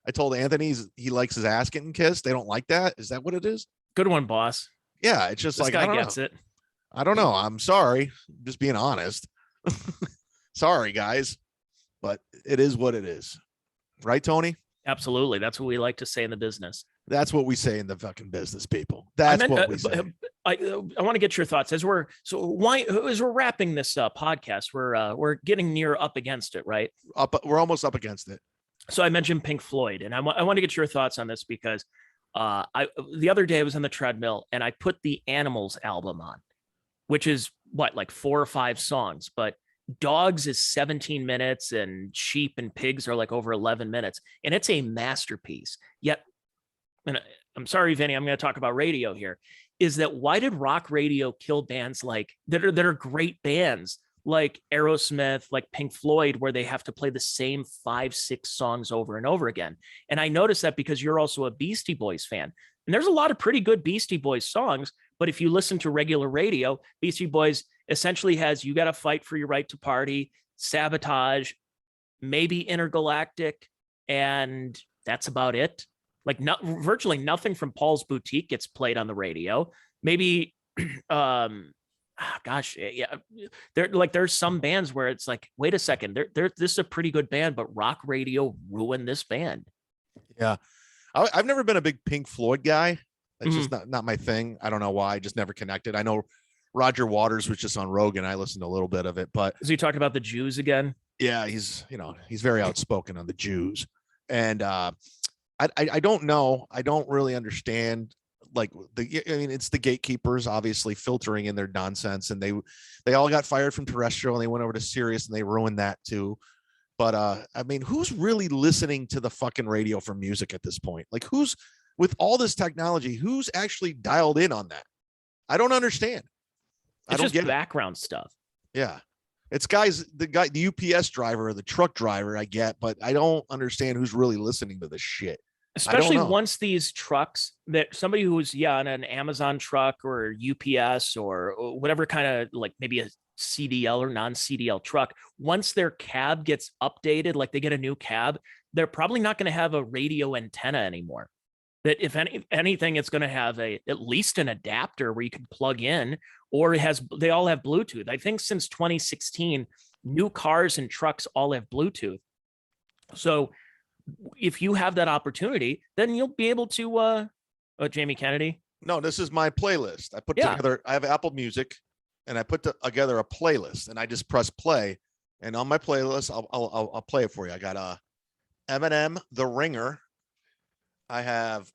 I told Anthony he likes his ass getting kissed. They don't like that. Is that what it is?
Good one, boss.
Yeah. It's just
this
like,
guy
I don't
gets
know.
it.
I don't know. I'm sorry. I'm just being honest. Sorry, guys. But it is what it is. Right, Tony?
Absolutely. That's what we like to say in the business.
That's what we say in the fucking business, people. That's what we say.
I want to get your thoughts as we're wrapping this podcast. We're getting near up against it, right?
We're almost up against it.
So I mentioned Pink Floyd, and I want to get your thoughts on this because the other day I was on the treadmill and I put the Animals album on, which is like 4 or 5 songs, but Dogs is 17 minutes and Sheep and Pigs are like over 11 minutes. And it's a masterpiece. Yet, and I'm sorry, Vinny, I'm going to talk about radio here. is that why did rock radio kill bands like that are great bands like Aerosmith, like Pink Floyd, where they have to play the same 5-6 songs over and over again? And I noticed that because you're also a Beastie Boys fan. And there's a lot of pretty good Beastie Boys songs, but if you listen to regular radio, Beastie Boys essentially has You Gotta Fight for Your Right to Party, Sabotage, maybe Intergalactic, and that's about it. Like virtually nothing from Paul's Boutique gets played on the radio. Maybe gosh, yeah. There's some bands where it's like, wait a second, this is a pretty good band, but rock radio ruined this band.
Yeah. I've never been a big Pink Floyd guy. It's just not my thing. I don't know why. I just never connected. I know Roger Waters was just on Rogan. I listened to a little bit of it, but
is he talking about the Jews again?
Yeah, he's very outspoken on the Jews. And I don't know. I don't really understand. Like it's the gatekeepers obviously filtering in their nonsense, and they all got fired from terrestrial and they went over to Sirius and they ruined that too. But I mean, who's really listening to the fucking radio for music at this point? Like, who's, with all this technology, who's actually dialed in on that? I don't understand.
I don't get background stuff.
Yeah. It's the UPS driver or the truck driver, I get, but I don't understand who's really listening to this shit.
Especially once these trucks, that somebody who's on an Amazon truck or UPS or whatever kind of, like maybe a CDL or non-CDL truck, once their cab gets updated, like they get a new cab, they're probably not going to have a radio antenna anymore. That if anything, it's going to have at least an adapter where you can plug in, or they all have Bluetooth. I think since 2016, new cars and trucks all have Bluetooth. So if you have that opportunity, then you'll be able to, Jamie Kennedy.
No, this is my playlist. I put together, I have Apple Music, and I put together a playlist, and I just press play. And on my playlist, I'll play it for you. I got Eminem, The Ringer. I have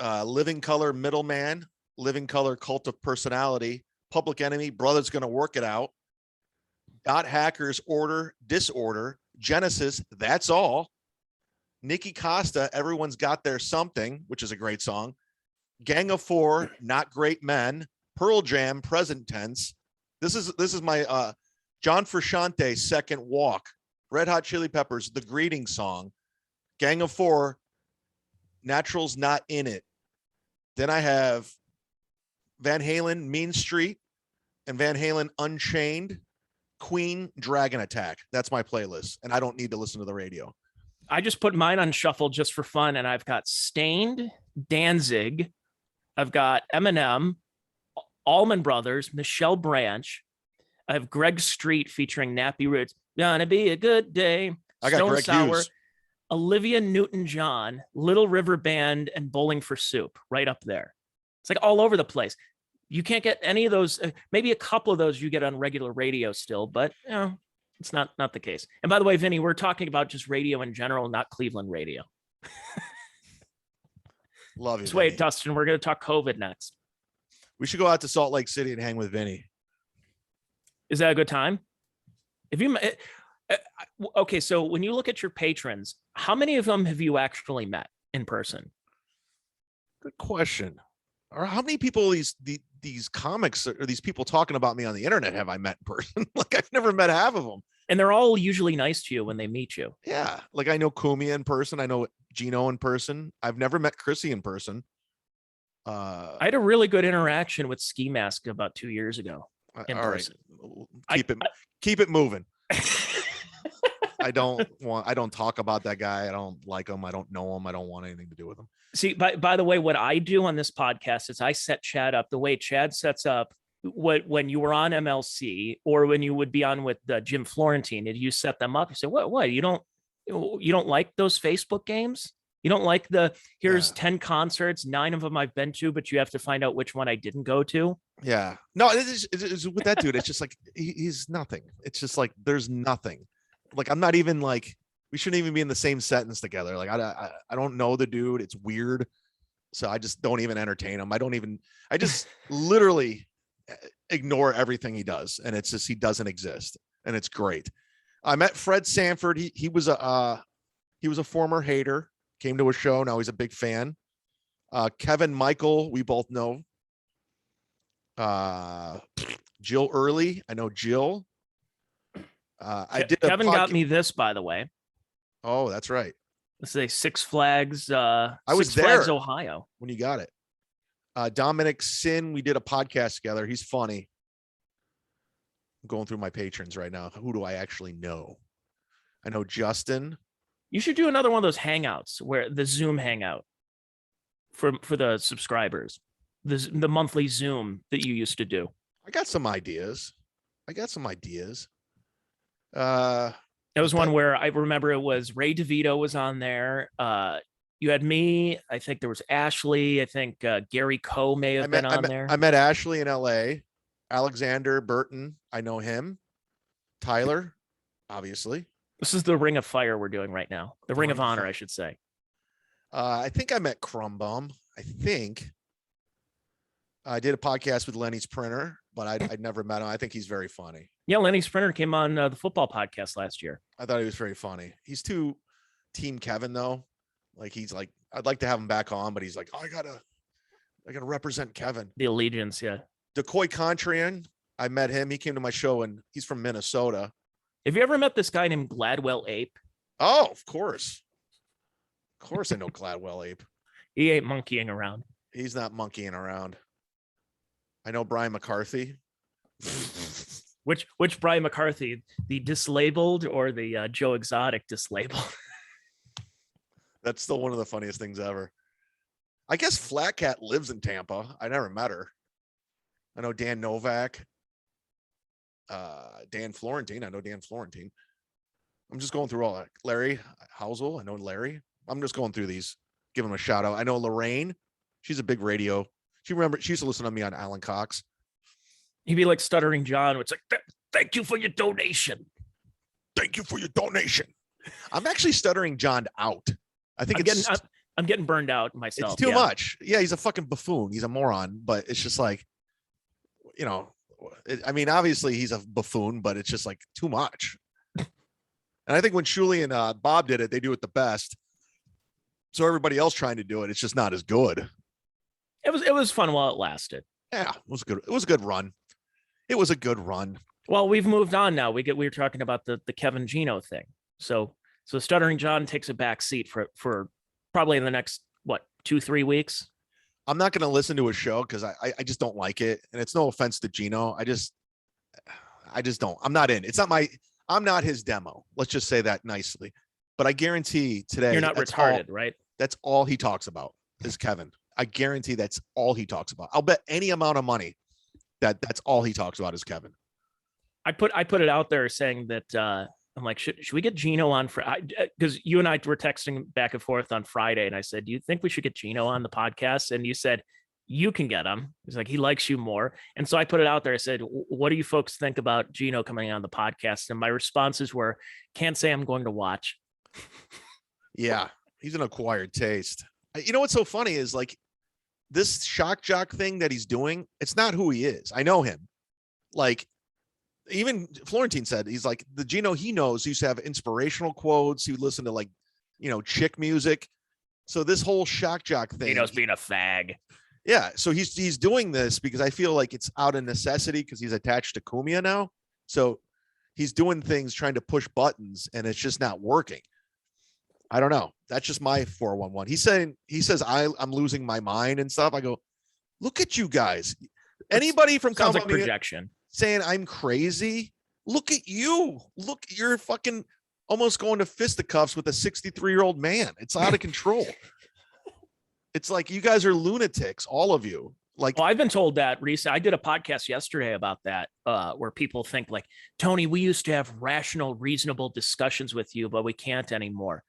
Living Color, Middleman, Living Color, Cult of Personality, Public Enemy, Brother's Gonna Work It Out, Dot Hackers, Order, Disorder, Genesis, That's All, Nikki Costa, Everyone's Got Their Something, which is a great song, Gang of Four, Not Great Men, Pearl Jam, Present Tense. This is my John Frusciante, Second Walk, Red Hot Chili Peppers, The Greeting Song, Gang of Four, Natural's Not In It. Then I have Van Halen, Mean Street, and Van Halen, Unchained, Queen, Dragon Attack. That's my playlist, and I don't need to listen to the radio.
I just put mine on shuffle just for fun, and I've got Stained, Danzig, I've got Eminem, Allman Brothers, Michelle Branch, I have Greg Street featuring Nappy Roots, Gonna Be a Good Day,
I got
Stone
Greg
Sour,
Hughes.
Olivia Newton-John, Little River Band, and Bowling for Soup right up there. It's like all over the place. You can't get any of those. Maybe a couple of those you get on regular radio still, but it's not the case. And by the way, Vinny, we're talking about just radio in general, not Cleveland radio.
Love you.
Just wait, Dustin, we're going to talk COVID next.
We should go out to Salt Lake City and hang with Vinny.
Is that a good time? If you okay, so when you look at your patrons, how many of them have you actually met in person?
Good question. Or how many people these comics or these people talking about me on the internet have I met in person? Like, I've never met half of them.
And they're all usually nice to you when they meet you.
Yeah. Like, I know Kumia in person. I know Gino in person. I've never met Chrissy in person.
I had a really good interaction with Ski Mask about 2 years ago in person.
Right. Keep it moving. I don't talk about that guy. I don't like him. I don't know him. I don't want anything to do with him.
See, by the way, what I do on this podcast is I set Chad up the way Chad sets up when you were on MLC or when you would be on with Jim Florentine, and you set them up. You say, what? You don't like those Facebook games? You don't like here's 10 concerts, 9 of them I've been to, but you have to find out which one I didn't go to.
Yeah. No, it's with that dude. It's just like, he's nothing. It's just like, there's nothing. Like, I'm not even like, we shouldn't even be in the same sentence together. Like, I don't know the dude. It's weird. So I just don't even entertain him. I just literally ignore everything he does. And it's just, he doesn't exist. And it's great. I met Fred Sanford. He was a former hater, came to a show. Now he's a big fan. Kevin Michael, we both know. Jill Early. I know Jill. I did a
Kevin got me this, by the way.
Oh, that's right.
This is a Six Flags.
I was
Six Flags,
there
Ohio.
when you got it. Dominic Sin, we did a podcast together. He's funny. I'm going through my patrons right now. Who do I actually know? I know Justin.
You should do another one of those hangouts where the Zoom hangout for the subscribers, the monthly Zoom that you used to do.
I got some ideas.
There was one where I remember it was Ray DeVito was on there. You had me. I think there was Ashley. I think Gary Coe may have been on there.
I met Ashley in LA. Alexander Burton. I know him. Tyler, obviously.
This is the Ring of Fire we're doing right now. The Ring of Honor, I should say.
I think I met Crumbum. I think I did a podcast with Lenny's Printer, but I'd never met him. I think he's very funny.
Yeah, Lenny's Printer came on the football podcast last year.
I thought he was very funny. He's too Team Kevin though. Like he's like, I'd like to have him back on, but he's like, oh, I gotta represent Kevin.
The allegiance, yeah.
Decoy Contrarian, I met him. He came to my show and he's from Minnesota.
Have you ever met this guy named Gladwell Ape?
Oh, of course. Of course I know Gladwell Ape.
He ain't monkeying around.
He's not monkeying around. I know Brian McCarthy.
Which Brian McCarthy, the dislabeled or the Joe Exotic dislabeled?
That's still one of the funniest things ever. I guess Flat Cat lives in Tampa. I never met her. I know Dan Novak. Dan Florentine. I know Dan Florentine. I'm just going through all that. Larry Housel. I know Larry. I'm just going through these. Give him a shout out. I know Lorraine. She's a big radio. She used to listen to me on Alan Cox.
He'd be like Stuttering John. It's like, thank you for your donation.
Thank you for your donation. I'm actually Stuttering John out. I think
I'm getting burned out myself.
It's too much. Yeah, he's a fucking buffoon. He's a moron, but it's just like, you know, I mean, obviously he's a buffoon, but it's just like too much. And I think when Shuley and Bob did it, they do it the best. So everybody else trying to do it, it's just not as good.
It was fun while it lasted.
Yeah, it was good. It was a good run. It was a good run.
Well, we've moved on now. We were talking about the Kevin Gino thing. So Stuttering John takes a back seat for probably in the next 2-3 weeks.
I'm not going to listen to his show because I just don't like it. And it's no offense to Gino. I just don't. I'm not in. I'm not his demo. Let's just say that nicely. But I guarantee today.
You're not retarded, right?
That's all he talks about is Kevin. I guarantee that's all he talks about. I'll bet any amount of money that's all he talks about is Kevin.
I put it out there saying that I'm like, should we get Gino on for, because you and I were texting back and forth on Friday, and I said, do you think we should get Gino on the podcast? And you said, you can get him. He's like, he likes you more. And so I put it out there. I said, what do you folks think about Gino coming on the podcast? And my responses were, can't say I'm going to watch.
Yeah, he's an acquired taste. You know what's so funny is like this shock jock thing that he's doing, it's not who he is. I know him. Like, even Florentine said, he's like, the Gino he knows used to have inspirational quotes. He would listen to like, you know, chick music. So this whole shock jock thing.
Gino's being a fag.
Yeah. So he's doing this because I feel like it's out of necessity because he's attached to Kumia now. So he's doing things trying to push buttons and it's just not working. I don't know. That's just my 411. He says I'm losing my mind and stuff. I go, look at you guys. Anybody from
sounds like projection
saying I'm crazy. Look at you. Look, you're fucking almost going to fisticuffs with a 63-year-old man. It's out of control. It's like you guys are lunatics, all of you. Like,
well, I've been told that recently. I did a podcast yesterday about that, where people think like, Tony, we used to have rational, reasonable discussions with you, but we can't anymore.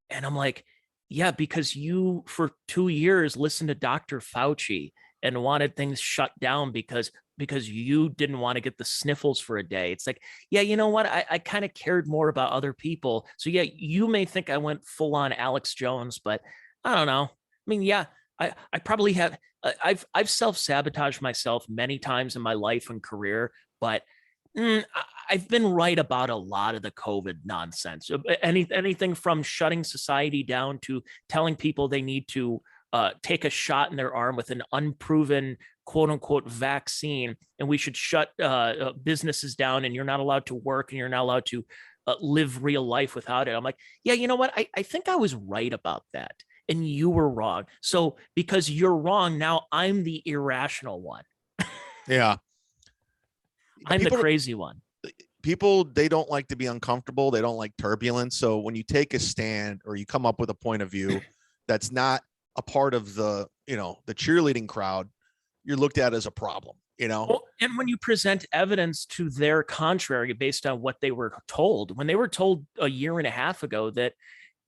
And I'm like, yeah, because you for 2 years listened to Dr. Fauci and wanted things shut down because you didn't want to get the sniffles for a day. It's like, yeah, you know what? I kind of cared more about other people. So yeah, you may think I went full on Alex Jones, but I don't know. I mean, yeah, I probably have. I've self-sabotaged myself many times in my life and career, but I've been right about a lot of the COVID nonsense. Anything from shutting society down to telling people they need to take a shot in their arm with an unproven quote unquote vaccine, and we should shut businesses down, and you're not allowed to work, and you're not allowed to live real life without it. I'm like, yeah, you know what? I think I was right about that, and you were wrong. So because you're wrong, now I'm the irrational one.
Yeah.
I'm the crazy one.
People, they don't like to be uncomfortable. They don't like turbulence. So when you take a stand or you come up with a point of view that's not a part of the, the cheerleading crowd, you're looked at as a problem,
Well, and when you present evidence to their contrary based on what they were told, when they were told a year and a half ago that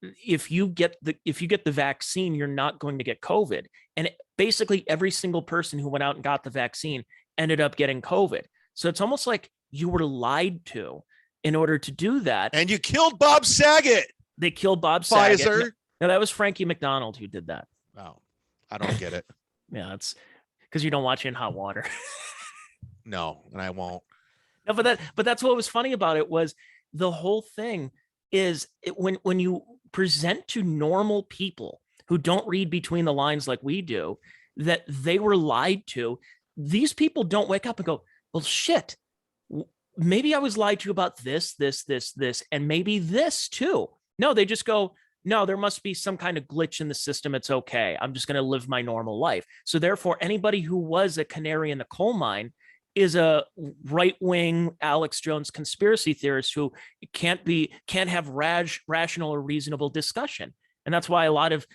if you get the vaccine, you're not going to get COVID. And basically every single person who went out and got the vaccine ended up getting COVID. So it's almost like you were lied to in order to do that.
And you killed Bob Saget.
They killed Bob Saget.
Pfizer.
No, that was Frankie McDonald who did that.
Oh, I don't get it.
Yeah, it's because you don't watch In Hot Water.
No, and I won't.
No, but that's what was funny about it was the whole thing is when you present to normal people who don't read between the lines like we do, that they were lied to. These people don't wake up and go, well, shit, maybe I was lied to about this, and maybe this too. No, they just go, no, there must be some kind of glitch in the system. It's okay. I'm just going to live my normal life. So therefore, anybody who was a canary in the coal mine is a right-wing Alex Jones conspiracy theorist who can't have rational or reasonable discussion. And that's why a lot of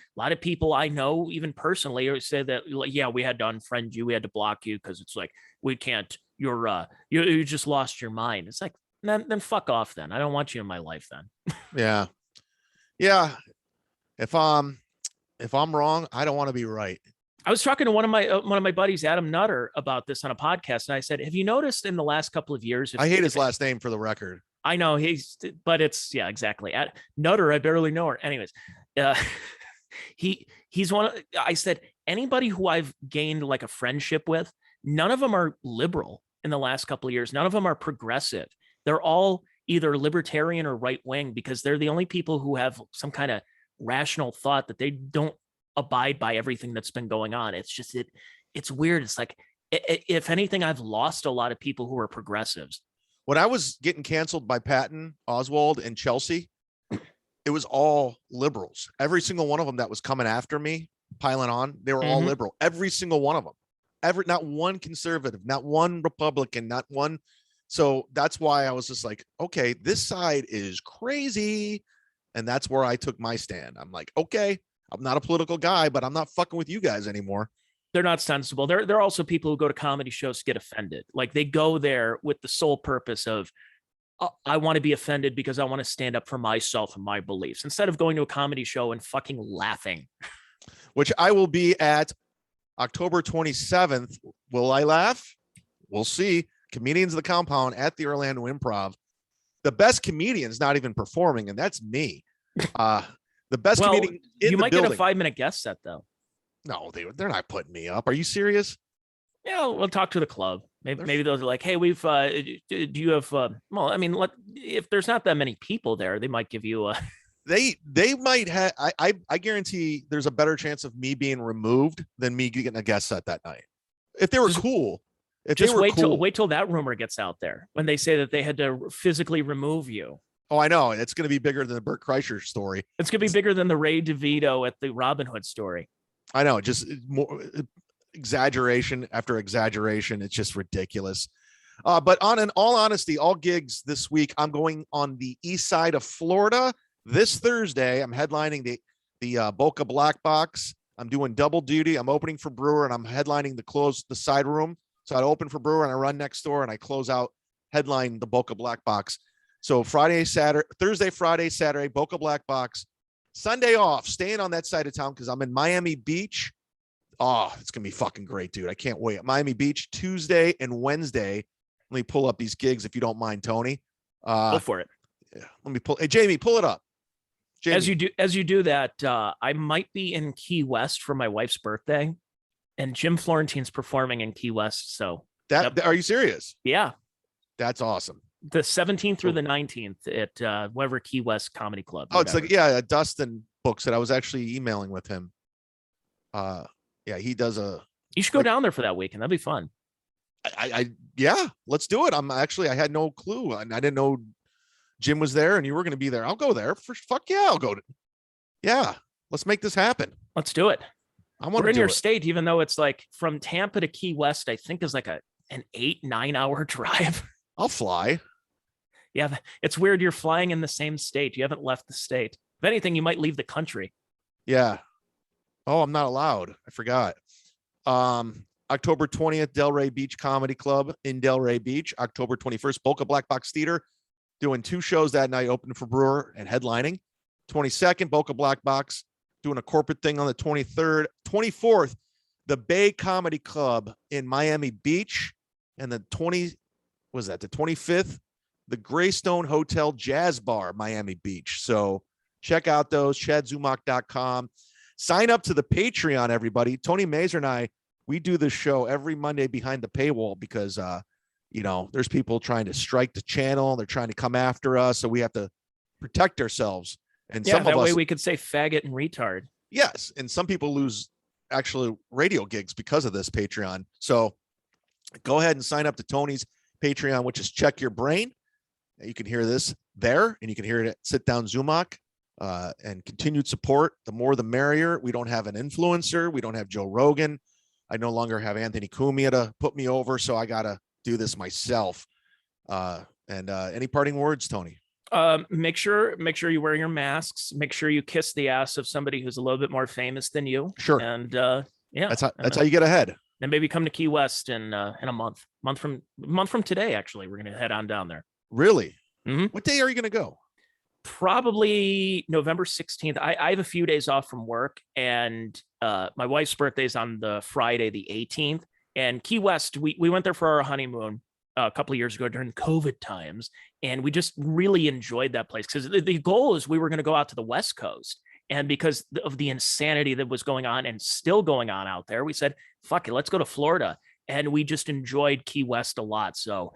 people I know, even personally, say that, yeah, we had to unfriend you, we had to block you because it's like, we can't. You just lost your mind. It's like, then fuck off. Then I don't want you in my life. Then.
Yeah. If I'm wrong, I don't want to be right.
I was talking to one of my buddies, Adam Nutter, about this on a podcast, and I said, have you noticed in the last couple of years?
I hate his last name, for the record.
I know but it's, yeah, exactly. At Nutter, I barely know her. Anyways, he's one. I said, anybody who I've gained like a friendship with, none of them are liberal in the last couple of years. None of them are progressive. They're all either libertarian or right wing because they're the only people who have some kind of rational thought that they don't abide by everything that's been going on. It's just it's weird. It's like, if anything, I've lost a lot of people who are progressives.
When I was getting canceled by Patton Oswalt and Chelsea, it was all liberals. Every single one of them that was coming after me, piling on, they were all liberal. Every single one of them. Not one conservative, not one Republican, not one. So that's why I was just like, okay, this side is crazy. And that's where I took my stand. I'm like, okay, I'm not a political guy, but I'm not fucking with you guys anymore.
They're not sensible. There are also people who go to comedy shows to get offended. Like they go there with the sole purpose of, I want to be offended because I want to stand up for myself and my beliefs, instead of going to a comedy show and fucking laughing.
Which I will be at October 27th. Will I laugh? We'll see. Comedians of the Compound at the Orlando Improv. The best comedian's not even performing, and that's me. The best comedian in
you
the
might
building.
Get a 5-minute guest set though.
No, they're not putting me up. Are you serious?
Yeah, we'll talk to the club. Maybe those are like, hey, we've do you have well, I mean, if there's not that many people there, they might give you a
they might have. I guarantee there's a better chance of me being removed than me getting a guest set that night. If they were cool.
Just wait till that rumor gets out there when they say that they had to physically remove you.
Oh, I know. It's going to be bigger than the Burt Kreischer story.
It's going to be bigger than the Ray DeVito at the Robin Hood story.
I know. Just more exaggeration after exaggeration. It's just ridiculous. But in all honesty, all gigs this week, I'm going on the east side of Florida. This Thursday, I'm headlining the Boca Black Box. I'm doing double duty. I'm opening for Brewer, and I'm headlining the side room. So I'd open for Brewer and I run next door and I close out, headline the Boca Black Box. So Thursday, Friday, Saturday, Boca Black Box. Sunday off, staying on that side of town because I'm in Miami Beach. Oh, it's going to be fucking great, dude. I can't wait. Miami Beach, Tuesday and Wednesday. Let me pull up these gigs if you don't mind, Tony.
Go for it.
Yeah, let me pull. Hey, Jamie, pull it up. Jamie.
As you do that, I might be in Key West for my wife's birthday. And Jim Florentine's performing in Key West. So
are you serious?
Yeah.
That's awesome.
The 17th through the 19th at whatever Key West Comedy Club.
Oh, it's like, yeah, Dustin books it. I was actually emailing with him. Yeah, he does
You should go down there for that weekend. That'd be fun.
Yeah, let's do it. I had no clue. I didn't know Jim was there and you were going to be there. I'll go there for fuck yeah. I'll go to, yeah, let's make this happen.
Let's do it.
I want
We're in your state, even though it's like from Tampa to Key West, I think is like an 8-9 hour drive.
I'll fly.
Yeah. It's weird. You're flying in the same state. You haven't left the state. If anything, you might leave the country.
Yeah. Oh, I'm not allowed. I forgot. October 20th, Delray Beach Comedy Club in Delray Beach. October 21st, Boca Black Box Theater, doing 2 shows that night, opening for Brewer and headlining. 22nd, Boca Black Box, doing a corporate thing on the 23rd. 24th, the Bay Comedy Club in Miami Beach. And the 25th, the Greystone Hotel Jazz Bar, Miami Beach. So check out those, chadzumock.com. Sign up to the Patreon, everybody. Tony Mazur and I, we do this show every Monday behind the paywall because, there's people trying to strike the channel. They're trying to come after us. So we have to protect ourselves. And
yeah, that way we could say faggot and retard.
Yes. And some people lose actually radio gigs because of this Patreon. So go ahead and sign up to Tony's Patreon, which is Check Your Brain. You can hear this there and you can hear it at Sit Down Zumock. And continued support. The more, the merrier. We don't have an influencer. We don't have Joe Rogan. I no longer have Anthony Cumia to put me over. So I got to do this myself. Any parting words, Tony?
Make sure you wear your masks. Make sure you kiss the ass of somebody who's a little bit more famous than you.
Sure.
And yeah,
that's how you get ahead.
And maybe come to Key West in a month from today. Actually, we're going to head on down there.
Really?
Mm-hmm.
What day are you going to go?
Probably November 16th. I have a few days off from work, and my wife's birthday is on the Friday, the 18th. And Key West, we went there for our honeymoon a couple of years ago during COVID times, and we just really enjoyed that place because the goal is we were going to go out to the West Coast. And because of the insanity that was going on and still going on out there, we said, fuck it, let's go to Florida. And we just enjoyed Key West a lot. So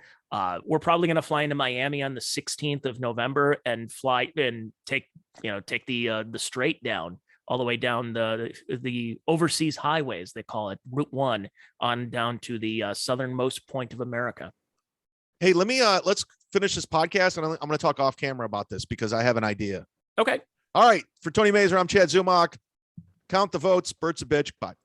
we're probably going to fly into Miami on the 16th of November and fly and take the straight down all the way down the overseas highways, they call it, Route 1, on down to the southernmost point of America.
Hey, let's finish this podcast, and I'm going to talk off camera about this because I have an idea.
Okay.
All right. For Tony Mazur, I'm Chad Zumock. Count the votes. Bert's a bitch. Bye.